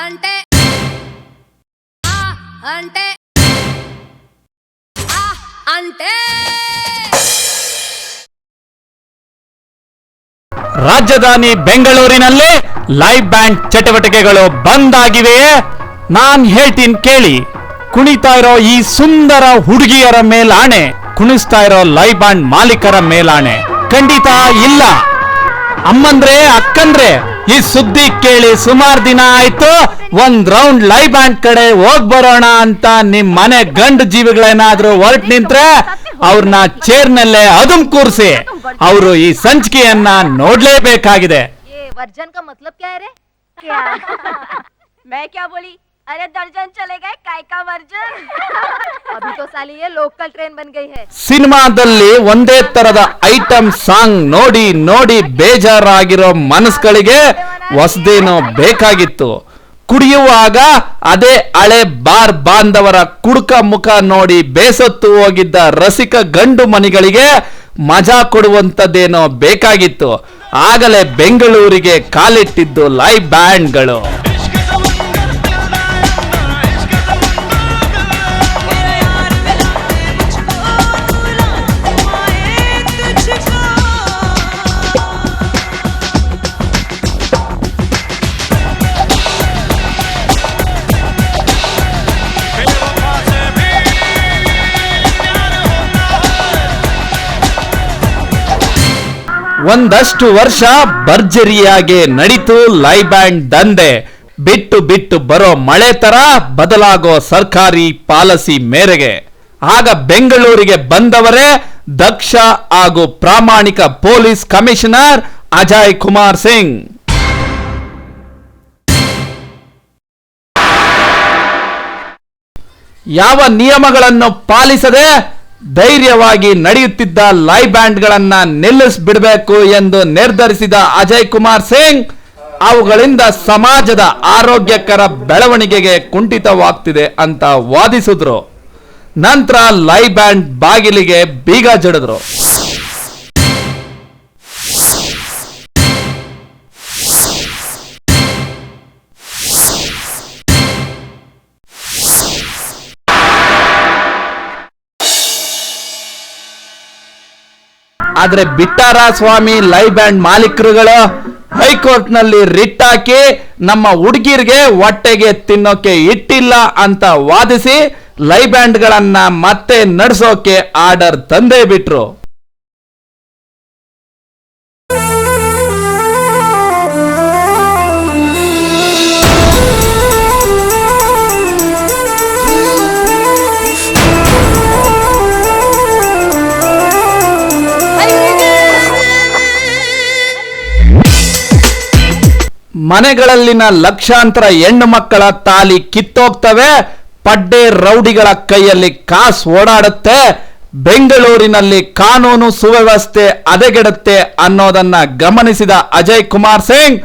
అంటే అంటే అంటే ರಾಜಧಾನಿ ಬೆಂಗಳೂರಿನಲ್ಲಿ ಲೈವ್ ಬ್ಯಾಂಡ್ ಚಟುವಟಿಕೆಗಳು ಬಂದ್ ಆಗಿವೆಯೇ? ನಾನ್ ಹೇಳ್ತೀನಿ ಕೇಳಿ. ಕುಣಿತಾ ಇರೋ ಈ ಸುಂದರ ಹುಡುಗಿಯರ ಮೇಲಾಣೆ, ಕುಣಿಸ್ತಾ ಇರೋ ಲೈವ್ ಬ್ಯಾಂಡ್ ಮಾಲೀಕರ ಮೇಲಾಣೆ ಖಂಡಿತ ಇಲ್ಲ. ಅಮ್ಮಂದ್ರೆ ಅಕ್ಕಂದ್ರೆ ಈ ಸುದ್ದಿ ಕೇಳಿ ಸುಮಾರು ದಿನ ಆಯ್ತು. ಒಂದ್ ರೌಂಡ್ ಲೈವ್ ಬ್ಯಾಂಡ್ ಕಡೆ ಹೋಗ್ ಬರೋಣ ಅಂತ ನಿಮ್ ಮನೆ ಗಂಡು ಜೀವಿಗಳೇನಾದ್ರೂ ಹೊರಟ್ ನಿಂತ್ರೆ ಅವ್ರನ್ನ ಚೇರ್ನಲ್ಲೇ ಅದುಮ್ ಕೂರ್ಸಿ ಅವರು ಈ ಸಂಚಿಕೆಯನ್ನ ನೋಡ್ಲೇಬೇಕಾಗಿದೆ. वर्जन का मतलब क्या है रे? क्या? मैं क्या बोली? अरे दर्जन चले गए काय का वर्जन? अभी तो साली ये लोकल ट्रेन बन गई है. ಸಿನಿಮಾದಲ್ಲಿ ಒಂದೇ ತರದ ಐಟಮ್ ಸಾಂಗ್ ನೋಡಿ ನೋಡಿ ಬೇಜಾರಾಗಿರೋ ಮನಸ್ಸುಗಳಿಗೆ ಹೊಸದೇನೋ ಬೇಕಾಗಿತ್ತು. ಕುಡಿಯುವಾಗ ಅದೇ ಹಳೆ ಬಾರ್ ಬಾಂಧವರ ಕುಡುಕ ಮುಖ ನೋಡಿ ಬೇಸತ್ತು ಹೋಗಿದ್ದ ರಸಿಕ ಗಂಡು ಮನಿಗಳಿಗೆ ಮಜಾ ಕೊಡುವಂತದ್ದೇನೋ ಬೇಕಾಗಿತ್ತು. ಆಗಲೇ ಬೆಂಗಳೂರಿಗೆ ಕಾಲಿಟ್ಟಿದ್ದು ಲೈವ್ ಬ್ಯಾಂಡ್ಗಳು. ಒಂದಷ್ಟು ವರ್ಷ ಭರ್ಜರಿಯಾಗಿ ನಡೀತು ಲೈವ್ ಬ್ಯಾಂಡ್ ದಂಧೆ. ಬಿಟ್ಟು ಬಿಟ್ಟು ಬರೋ ಮಳೆ ತರ ಬದಲಾಗೋ ಸರ್ಕಾರಿ ಪಾಲಿಸಿ ಮೇರೆಗೆ ಆಗ ಬೆಂಗಳೂರಿಗೆ ಬಂದವರೇ ದಕ್ಷ ಹಾಗೂ ಪ್ರಾಮಾಣಿಕ ಪೊಲೀಸ್ ಕಮಿಷನರ್ ಅಜಯ್ ಕುಮಾರ್ ಸಿಂಗ್. ಯಾವ ನಿಯಮಗಳನ್ನು ಪಾಲಿಸದೆ ಧೈರ್ಯವಾಗಿ ನಡೆಯುತ್ತಿದ್ದ ಲೈವ್ ಬ್ಯಾಂಡ್ಗಳನ್ನ ನಿಲ್ಲಿಸಬಿಡಬೇಕು ಎಂದು ನಿರ್ಧರಿಸಿದ ಅಜಯ್ ಕುಮಾರ್ ಸಿಂಗ್ ಅವುಗಳಿಂದ ಸಮಾಜದ ಆರೋಗ್ಯಕರ ಬೆಳವಣಿಗೆಗೆ ಕುಂಠಿತವಾಗ್ತಿದೆ ಅಂತ ವಾದಿಸಿದ್ರು. ನಂತರ ಲೈವ್ ಬ್ಯಾಂಡ್ ಬಾಗಿಲಿಗೆ ಬೀಗ ಜಡಿದ್ರು. ಆದ್ರೆ ಬಿಟ್ಟಾರ ಸ್ವಾಮಿ ಲೈವ್ ಬ್ಯಾಂಡ್ ಮಾಲೀಕರುಗಳು ಹೈಕೋರ್ಟ್ ನಲ್ಲಿ ರಿಟ್ ಹಾಕಿ ನಮ್ಮ ಹುಡುಗಿರ್ಗೆ ಹೊಟ್ಟೆಗೆ ತಿನ್ನೋಕೆ ಇಟ್ಟಿಲ್ಲ ಅಂತ ವಾದಿಸಿ ಲೈವ್ ಬ್ಯಾಂಡ್ ಗಳನ್ನ ಮತ್ತೆ ನಡೆಸೋಕೆ ಆರ್ಡರ್ ತಂದೇ ಬಿಟ್ರು. ಮನೆಗಳಲ್ಲಿನ ಲಕ್ಷಾಂತರ ಹೆಣ್ಣು ಮಕ್ಕಳ ತಾಲಿ ಕಿತ್ತೋಗ್ತವೆ, ಪಡ್ಡೆ ರೌಡಿಗಳ ಕೈಯಲ್ಲಿ ಕಾಸು ಓಡಾಡುತ್ತೆ, ಬೆಂಗಳೂರಿನಲ್ಲಿ ಕಾನೂನು ಸುವ್ಯವಸ್ಥೆ ಹದಗೆಡುತ್ತೆ ಅನ್ನೋದನ್ನ ಗಮನಿಸಿದ ಅಜಯ್ ಕುಮಾರ್ ಸಿಂಗ್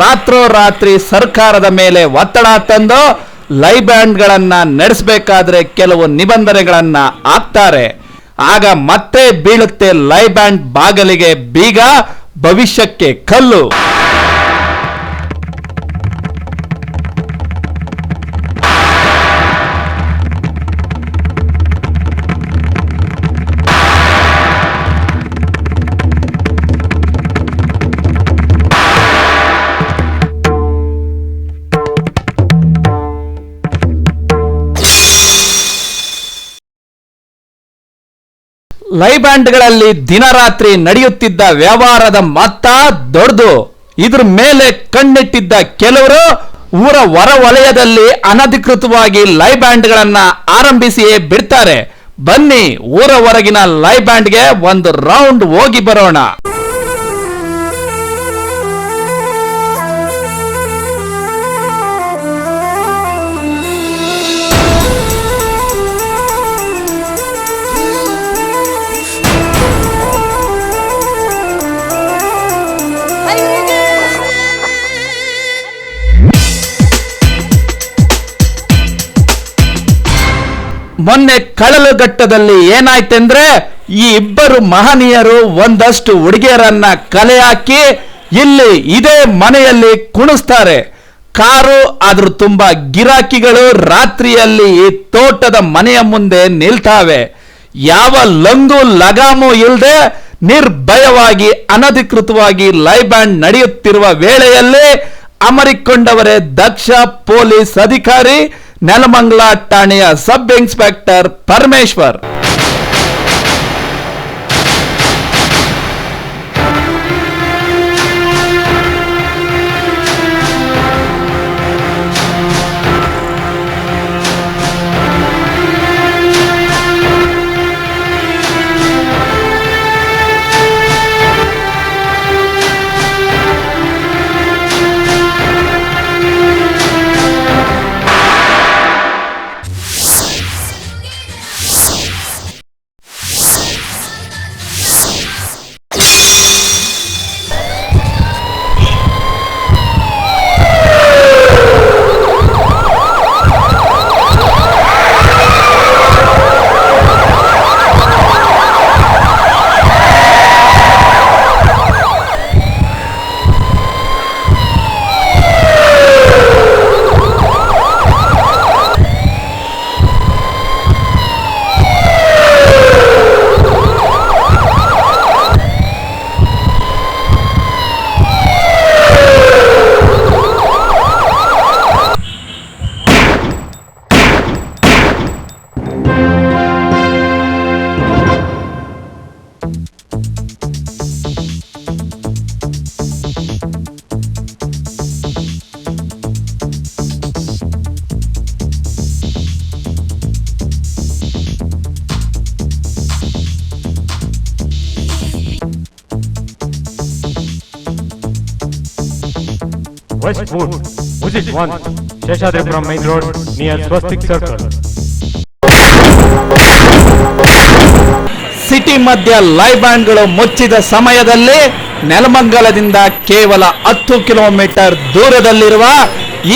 ರಾತ್ರೋರಾತ್ರಿ ಸರ್ಕಾರದ ಮೇಲೆ ಒತ್ತಡ ತಂದು ಲೈವ್ ಬ್ಯಾಂಡ್ಗಳನ್ನ ನಡೆಸಬೇಕಾದ್ರೆ ಕೆಲವು ನಿಬಂಧನೆಗಳನ್ನ ಹಾಕ್ತಾರೆ. ಆಗ ಮತ್ತೆ ಬೀಳುತ್ತೆ ಲೈವ್ ಬ್ಯಾಂಡ್ ಬಾಗಿಲಿಗೆ ಬೀಗ, ಭವಿಷ್ಯಕ್ಕೆ ಕಲ್ಲು. ಲೈವ್ ಬ್ಯಾಂಡ್ಗಳಲ್ಲಿ ದಿನರಾತ್ರಿ ನಡೆಯುತ್ತಿದ್ದ ವ್ಯವಹಾರದ ಮೊತ್ತ ದೊಡ್ಡದು. ಇದ್ರ ಮೇಲೆ ಕಣ್ಣಿಟ್ಟಿದ್ದ ಕೆಲವರು ಊರ ಹೊರ ವಲಯದಲ್ಲಿ ಅನಧಿಕೃತವಾಗಿ ಲೈವ್ ಬ್ಯಾಂಡ್ಗಳನ್ನ ಆರಂಭಿಸಿಯೇ ಬಿಡ್ತಾರೆ. ಬನ್ನಿ ಊರ ಹೊರಗಿನ ಲೈವ್ ಬ್ಯಾಂಡ್ಗೆ ಒಂದು ರೌಂಡ್ ಹೋಗಿ ಬರೋಣ. ಮೊನ್ನೆ ಕಳಲುಘಟ್ಟದಲ್ಲಿ ಏನಾಯ್ತೆಂದ್ರೆ ಈ ಇಬ್ಬರು ಮಹನೀಯರು ಒಂದಷ್ಟು ಹುಡುಗಿಯರನ್ನ ಕಲೆ ಹಾಕಿ ಇಲ್ಲಿ ಇದೇ ಮನೆಯಲ್ಲಿ ಕುಣಿಸ್ತಾರೆ. ಕಾರು ಅದ್ರ ತುಂಬಾ ಗಿರಾಕಿಗಳು ರಾತ್ರಿಯಲ್ಲಿ ಈ ತೋಟದ ಮನೆಯ ಮುಂದೆ ನಿಲ್ತಾವೆ. ಯಾವ ಲಂಗು ಲಗಾಮು ಇಲ್ಲದೆ ನಿರ್ಭಯವಾಗಿ ಅನಧಿಕೃತವಾಗಿ ಲೈವ್ ಬ್ಯಾಂಡ್ ನಡೆಯುತ್ತಿರುವ ವೇಳೆಯಲ್ಲಿ ಅಮರಿಕೊಂಡವರೇ ದಕ್ಷ ಪೊಲೀಸ್ ಅಧಿಕಾರಿ ನೆಲಮಂಗಲ ಠಾಣೆಯ sub inspector Parameshwar. Westwood, Visit 1, Sheshadripuram Main Road, near Swastik Circle. City ಮಧ್ಯ ಲೈವ್ ಬ್ಯಾಂಡ್ಗಳು ಮುಚ್ಚಿದ ಸಮಯದಲ್ಲಿ ನೆಲಮಂಗಲದಿಂದ ಕೇವಲ 10 ಕಿಲೋಮೀಟರ್ ದೂರದಲ್ಲಿರುವ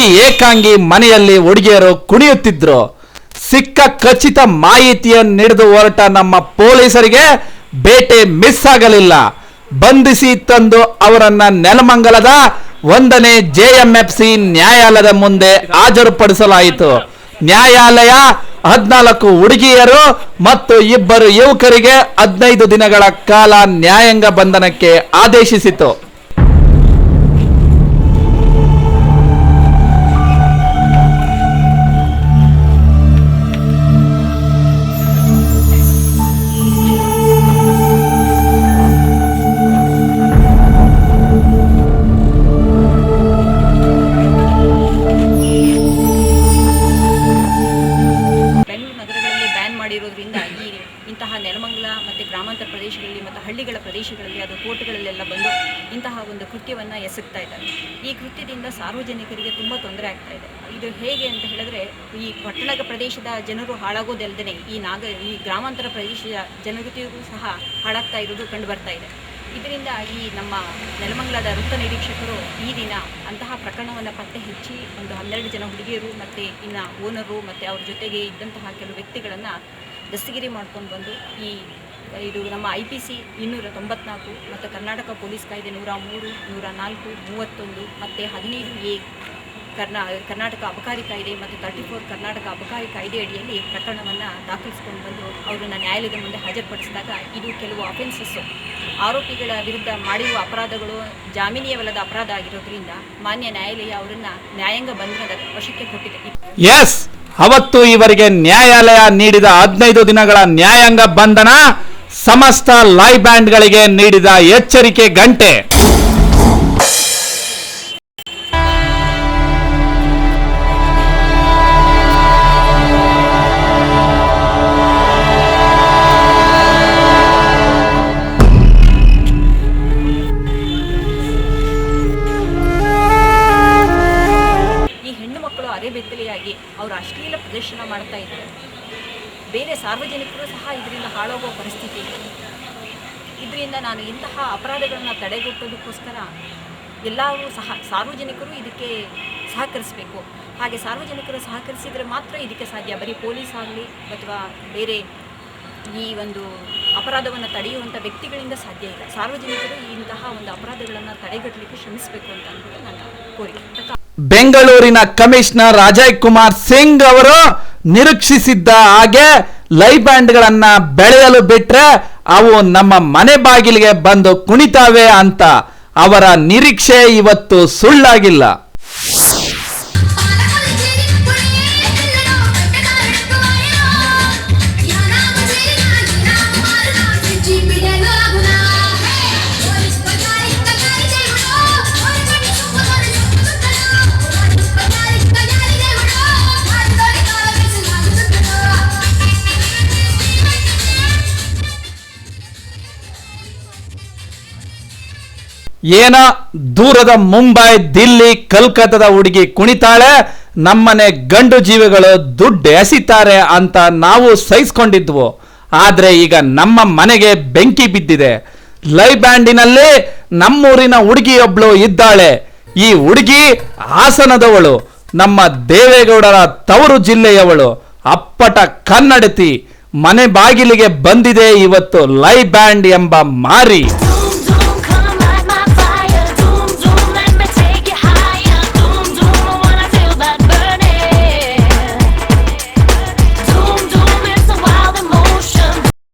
ಈ ಏಕಾಂಗಿ ಮನೆಯಲ್ಲಿ ಹುಡುಗಿಯರು ಕುಣಿಯುತ್ತಿದ್ರು. ಸಿಕ್ಕ ಖಚಿತ ಮಾಹಿತಿಯನ್ನು ನೀಡಿದು ಹೊರಟ ನಮ್ಮ ಪೊಲೀಸರಿಗೆ ಬೇಟೆ ಮಿಸ್ ಆಗಲಿಲ್ಲ. ಬಂಧಿಸಿ ತಂದು ಅವರನ್ನ ನೆಲಮಂಗಲದ 1ನೇ JMFC ನ್ಯಾಯಾಲಯದ ಮುಂದೆ ಹಾಜರುಪಡಿಸಲಾಯಿತು. ನ್ಯಾಯಾಲಯ 14 ಹುಡುಗಿಯರು ಮತ್ತು 2 ಯುವಕರಿಗೆ 15 ದಿನಗಳ ಕಾಲ ನ್ಯಾಯಾಂಗ ಬಂಧನಕ್ಕೆ ಆದೇಶಿಸಿತು. ಇಂತಹ ನೆಲಮಂಗಲ ಮತ್ತು ಗ್ರಾಮಾಂತರ ಪ್ರದೇಶಗಳಲ್ಲಿ ಮತ್ತು ಹಳ್ಳಿಗಳ ಪ್ರದೇಶಗಳಲ್ಲಿ ಅದು ಕೋರ್ಟ್ಗಳಲ್ಲೆಲ್ಲ ಬಂದು ಇಂತಹ ಒಂದು ಕೃತ್ಯವನ್ನು ಎಸಗ್ತಾ ಇದ್ದಾರೆ. ಈ ಕೃತ್ಯದಿಂದ ಸಾರ್ವಜನಿಕರಿಗೆ ತುಂಬ ತೊಂದರೆ ಆಗ್ತಾ ಇದೆ. ಇದು ಹೇಗೆ ಅಂತ ಹೇಳಿದ್ರೆ, ಈ ಪಟ್ಟಣ ಪ್ರದೇಶದ ಜನರು ಹಾಳಾಗೋದಲ್ಲದೆ ಈ ಗ್ರಾಮಾಂತರ ಪ್ರದೇಶದ ಜನರಿಗೂ ಸಹ ಹಾಳಾಗ್ತಾ ಇರೋದು ಕಂಡು ಬರ್ತಾ ಇದೆ. ಇದರಿಂದ ಈ ನಮ್ಮ ನೆಲಮಂಗಲದ ವೃತ್ತ ನಿರೀಕ್ಷಕರು ಈ ದಿನ ಅಂತಹ ಪ್ರಕರಣವನ್ನು ಪತ್ತೆ ಹಚ್ಚಿ ಒಂದು 12 ಜನ ಹುಡುಗಿಯರು ಮತ್ತು ಇನ್ನು ಓನರು ಮತ್ತು ಅವ್ರ ಜೊತೆಗೆ ಇದ್ದಂತಹ ಕೆಲವು ವ್ಯಕ್ತಿಗಳನ್ನು ದಸ್ತಗಿರಿ ಮಾಡ್ಕೊಂಡು ಬಂದು ಇದು ನಮ್ಮ IPC 294 ಮತ್ತು ಕರ್ನಾಟಕ ಪೊಲೀಸ್ ಕಾಯ್ದೆ 103, 104, 31 ಮತ್ತು 15A ಕರ್ನಾಟಕ ಅಬಕಾರಿ ಕಾಯ್ದೆ ಮತ್ತು 34 ಕರ್ನಾಟಕ ಅಬಕಾರಿ ಕಾಯ್ದೆ ಅಡಿಯಲ್ಲಿ ಪ್ರಕರಣವನ್ನು ದಾಖಲಿಸಿಕೊಂಡು ಬಂದು ಅವರನ್ನು ನ್ಯಾಯಾಲಯದ ಮುಂದೆ ಹಾಜರುಪಡಿಸಿದಾಗ ಇದು ಕೆಲವು ಅಫೆನ್ಸಸ್ಸು ಆರೋಪಿಗಳ ವಿರುದ್ಧ ಮಾಡಿರುವ ಅಪರಾಧಗಳು ಜಾಮೀನಿಯವಲ್ಲದ ಅಪರಾಧ ಆಗಿರೋದ್ರಿಂದ ಮಾನ್ಯ ನ್ಯಾಯಾಲಯ ಅವರನ್ನು ನ್ಯಾಯಾಂಗ ಬಂಧನದ ವಶಕ್ಕೆ ಕೊಟ್ಟಿದೆ. ಎಸ್, ಅವತ್ತು ಇವರಿಗೆ ನ್ಯಾಯಾಲಯ ನೀಡಿದ 15 ದಿನಗಳ ನ್ಯಾಯಾಂಗ ಬಂಧನ ಸಮಸ್ತ ಲೈವ್ ಬ್ಯಾಂಡ್ಗಳಿಗೆ ನೀಡಿದ ಎಚ್ಚರಿಕೆ ಗಂಟೆ. ಬೆತ್ತಲೆಯಾಗಿ ಅವರು ಅಶ್ಲೀಲ ಪ್ರದರ್ಶನ ಮಾಡ್ತಾ ಇದ್ದಾರೆ. ಬೇರೆ ಸಾರ್ವಜನಿಕರು ಸಹ ಇದರಿಂದ ಹಾಳಾಗುವ ಪರಿಸ್ಥಿತಿ ಇದೆ. ಇದರಿಂದ ನಾನು ಇಂತಹ ಅಪರಾಧಗಳನ್ನು ತಡೆಗಟ್ಟೋದಕ್ಕೋಸ್ಕರ ಎಲ್ಲರೂ ಸಹ ಸಾರ್ವಜನಿಕರು ಇದಕ್ಕೆ ಸಹಕರಿಸಬೇಕು. ಹಾಗೆ ಸಾರ್ವಜನಿಕರು ಸಹಕರಿಸಿದರೆ ಮಾತ್ರ ಇದಕ್ಕೆ ಸಾಧ್ಯ. ಬರೀ ಪೊಲೀಸ್ ಆಗಲಿ ಅಥವಾ ಬೇರೆ ಈ ಒಂದು ಅಪರಾಧವನ್ನು ತಡೆಯುವಂಥ ವ್ಯಕ್ತಿಗಳಿಂದ ಸಾಧ್ಯ ಇಲ್ಲ. ಸಾರ್ವಜನಿಕರು ಇಂತಹ ಒಂದು ಅಪರಾಧಗಳನ್ನು ತಡೆಗಟ್ಟಲಿಕ್ಕೆ ಶ್ರಮಿಸಬೇಕು ಅಂತ ಅಂದ್ಬಿಟ್ಟು ನನ್ನ ಕೋರಿಕೆ. ಬೆಂಗಳೂರಿನ ಕಮಿಷನರ್ ಅಜಯ್ ಕುಮಾರ್ ಸಿಂಗ್ ಅವರು ನಿರೀಕ್ಷಿಸಿದ್ದ ಹಾಗೆ ಲೈವ್ ಬ್ಯಾಂಡ್ಗಳನ್ನ ಬೆಳೆಯಲು ಬಿಟ್ರೆ ಅವು ನಮ್ಮ ಮನೆ ಬಾಗಿಲಿಗೆ ಬಂದು ಕುಣಿತಾವೆ ಅಂತ ಅವರ ನಿರೀಕ್ಷೆ ಇವತ್ತು ಸುಳ್ಳಾಗಿಲ್ಲ. ಏನ ದೂರದ ಮುಂಬೈ, ದಿಲ್ಲಿ, ಕಲ್ಕತ್ತಾದ ಹುಡುಗಿ ಕುಣಿತಾಳೆ, ನಮ್ಮನೆ ಗಂಡು ಜೀವಿಗಳು ದುಡ್ಡು ಎಸಿತಾರೆ ಅಂತ ನಾವು ಸಹಿಸ್ಕೊಂಡಿದ್ವು. ಆದ್ರೆ ಈಗ ನಮ್ಮ ಮನೆಗೆ ಬೆಂಕಿ ಬಿದ್ದಿದೆ. ಲೈವ್ ಬ್ಯಾಂಡಿನಲ್ಲಿ ನಮ್ಮೂರಿನ ಹುಡುಗಿಯೊಬ್ಳು ಇದ್ದಾಳೆ. ಈ ಹುಡುಗಿ ಹಾಸನದವಳು, ನಮ್ಮ ದೇವೇಗೌಡರ ತವರು ಜಿಲ್ಲೆಯವಳು, ಅಪ್ಪಟ ಕನ್ನಡತಿ. ಮನೆ ಬಾಗಿಲಿಗೆ ಬಂದಿದೆ ಇವತ್ತು ಲೈವ್ ಬ್ಯಾಂಡ್ ಎಂಬ ಮಾರಿ.